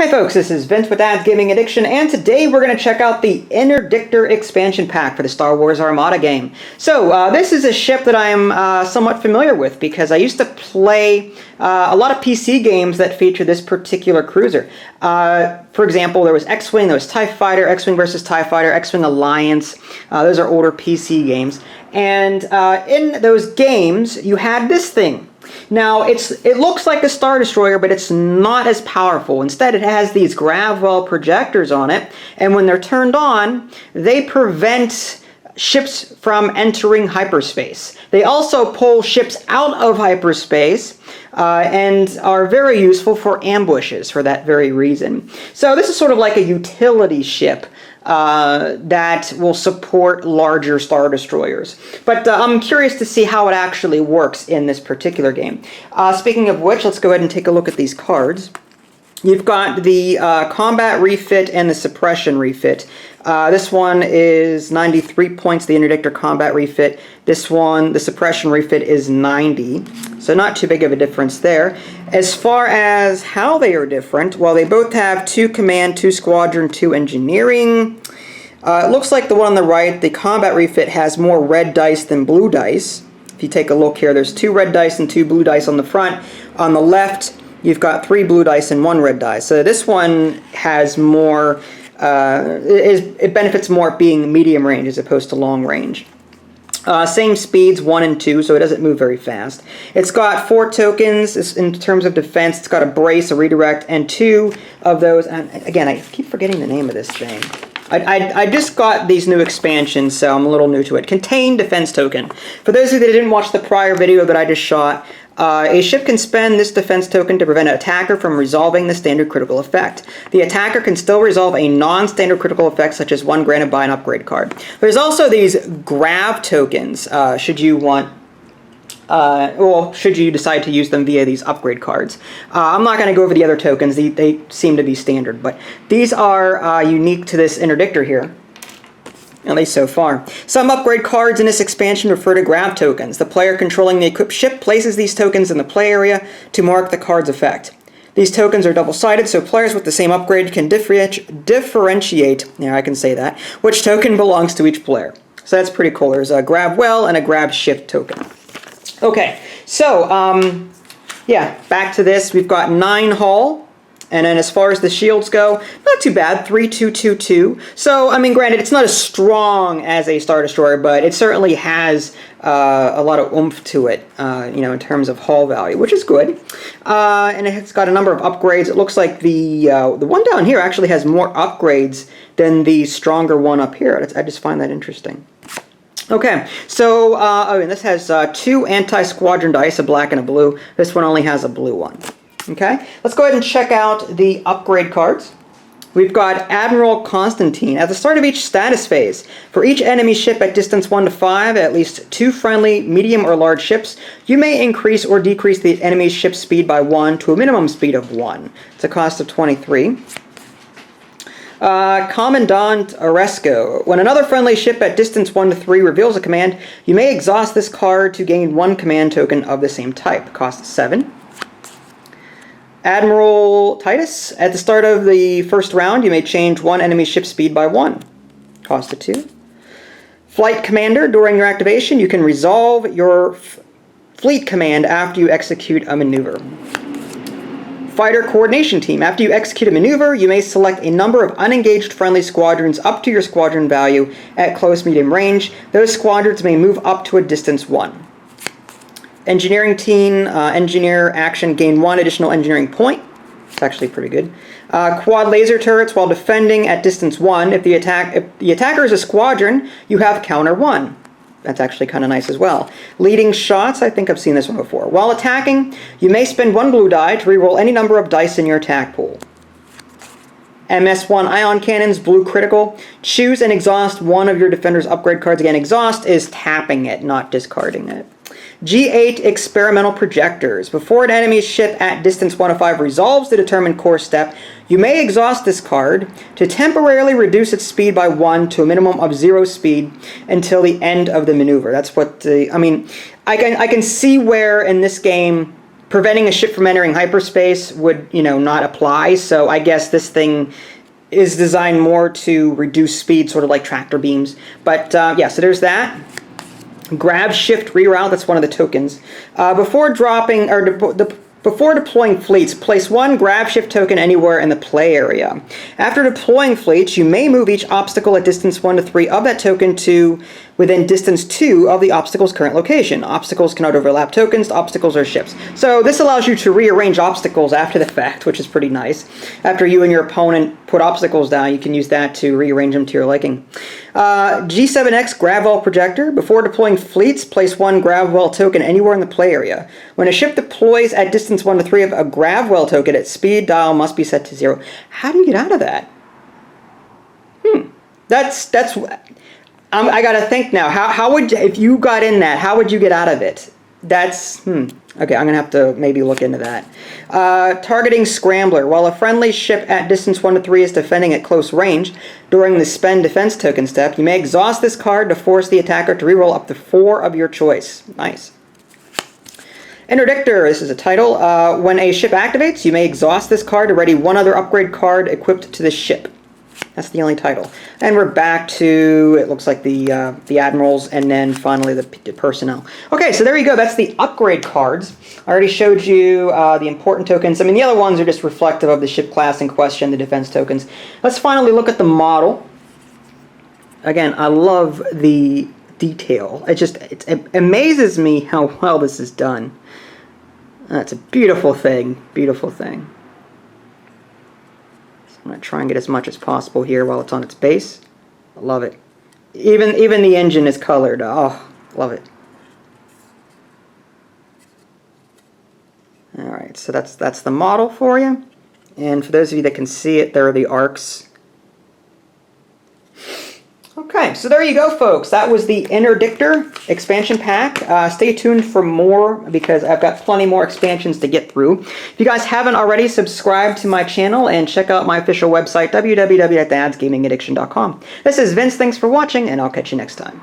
Hi folks, this is Vince with Dad's Gaming Addiction, and today we're going to check out the Interdictor expansion pack for the Star Wars Armada game. So, this is a ship that I'm somewhat familiar with because I used to play a lot of PC games that feature this particular cruiser. For example, there was X-Wing, there was TIE Fighter, X-Wing versus TIE Fighter, X-Wing Alliance. Those are older PC games. And in those games, you had this thing. Now, it looks like a Star Destroyer, but it's not as powerful. Instead, it has these gravwell projectors on it, and when they're turned on, they prevent ships from entering hyperspace. They also pull ships out of hyperspace and are very useful for ambushes for that very reason. So this is sort of like a utility ship that will support larger Star Destroyers. But I'm curious to see how it actually works in this particular game. Speaking of which, let's go ahead and take a look at these cards. You've got the combat refit and the suppression refit. This one is 93 points, the Interdictor combat refit. This one, the suppression refit, is 90. So not too big of a difference there. As far as how they are different, well, they both have 2 command, 2 squadron, 2 engineering. It looks like the one on the right, the combat refit, has more red dice than blue dice. If you take a look here, there's 2 red dice and 2 blue dice on the front. On the left, you've got 3 blue dice and 1 red dice. So this one has more, it benefits more at being medium range as opposed to long range. Same speeds, 1 and 2, so it doesn't move very fast. It's got 4 tokens in terms of defense. It's got a brace, a redirect, and 2 of those. And again, I keep forgetting the name of this thing. I just got these new expansions, so I'm a little new to it. Contained defense token. For those of you that didn't watch the prior video that I just shot, a ship can spend this defense token to prevent an attacker from resolving the standard critical effect. The attacker can still resolve a non-standard critical effect, such as one granted by an upgrade card. There's also these grav tokens, should you want, should you decide to use them via these upgrade cards. I'm not going to go over the other tokens, they seem to be standard, but these are unique to this Interdictor here. At least so far. Some upgrade cards in this expansion refer to grav tokens. The player controlling the equipped ship places these tokens in the play area to mark the card's effect. These tokens are double-sided, so players with the same upgrade can differentiate, yeah, I can say that, which token belongs to each player. So that's pretty cool. There's a grab well and a grab ship token. Okay, so, yeah, back to this. We've got 9 hull. And then as far as the shields go, not too bad, 3-2-2-2. So, I mean, granted, it's not as strong as a Star Destroyer, but it certainly has a lot of oomph to it, you know, in terms of hull value, which is good. And it's got a number of upgrades. It looks like the one down here actually has more upgrades than the stronger one up here. I just find that interesting. Okay, so, and this has 2 anti-squadron dice, a black and a blue. This one only has a blue one. Okay, let's go ahead and check out the upgrade cards. We've got Admiral Constantine. At the start of each status phase, for each enemy ship at distance 1 to 5, at least 2 friendly, medium, or large ships, you may increase or decrease the enemy's ship speed by 1 to a minimum speed of 1. It's a cost of 23. Commandant Oresco. When another friendly ship at distance 1 to 3 reveals a command, you may exhaust this card to gain 1 command token of the same type. Cost 7. Admiral Titus. At the start of the first round, you may change 1 enemy ship speed by 1. Cost of 2. Flight Commander. During your activation, you can resolve your fleet command after you execute a maneuver. Fighter Coordination Team. After you execute a maneuver, you may select a number of unengaged friendly squadrons up to your squadron value at close medium range. Those squadrons may move up to a distance 1. Engineering Team, engineer action, gain 1 additional engineering point. It's actually pretty good. Quad laser turrets while defending at distance 1. If the attacker is a squadron, you have counter 1. That's actually kind of nice as well. Leading shots, I think I've seen this one before. While attacking, you may spend 1 blue die to reroll any number of dice in your attack pool. MS-1 ion cannons, blue critical. Choose and exhaust 1 of your defender's upgrade cards. Again, exhaust is tapping it, not discarding it. G8 experimental projectors. Before an enemy's ship at distance 1 to 5 resolves the determined course step, you may exhaust this card to temporarily reduce its speed by 1 to a minimum of 0 speed until the end of the maneuver. That's what I mean, I can see where in this game preventing a ship from entering hyperspace would, not apply. So I guess this thing is designed more to reduce speed, sort of like tractor beams. But yeah, so there's that. Grab, shift, reroute, that's one of the tokens. Before deploying fleets, place one grab shift token anywhere in the play area. After deploying fleets, you may move each obstacle at distance 1 to 3 of that token to within distance 2 of the obstacle's current location. Obstacles cannot overlap tokens. Obstacles are ships. So this allows you to rearrange obstacles after the fact, which is pretty nice. After you and your opponent put obstacles down, you can use that to rearrange them to your liking. G7X Gravwell Projector. Before deploying fleets, place one Gravwell token anywhere in the play area. When a ship deploys at distance 1 to 3 of a Gravwell token, its speed dial must be set to 0. How do you get out of that? That's I gotta think now. How would, if you got in that, how would you get out of it? That's, okay, I'm gonna have to maybe look into that. Targeting Scrambler. While a friendly ship at distance 1 to 3 is defending at close range during the spend defense token step, you may exhaust this card to force the attacker to reroll up to 4 of your choice. Nice. Interdictor, this is a title. When a ship activates, you may exhaust this card to ready one other upgrade card equipped to the ship. That's the only title. And we're back to, it looks like the admirals, and then finally the personnel. Okay, so there you go. That's the upgrade cards. I already showed you the important tokens. I mean, the other ones are just reflective of the ship class in question, the defense tokens. Let's finally look at the model. Again, I love the detail. It amazes me how well this is done. That's a beautiful thing. Beautiful thing. I'm going to try and get as much as possible here while it's on its base. I love it. Even the engine is colored. Oh, love it. Alright, so that's the model for you. And for those of you that can see it, there are the arcs. Okay, so there you go, folks. That was the Interdictor expansion pack. Stay tuned for more because I've got plenty more expansions to get through. If you guys haven't already, subscribe to my channel and check out my official website, www.dadsgamingaddiction.com. This is Vince. Thanks for watching, and I'll catch you next time.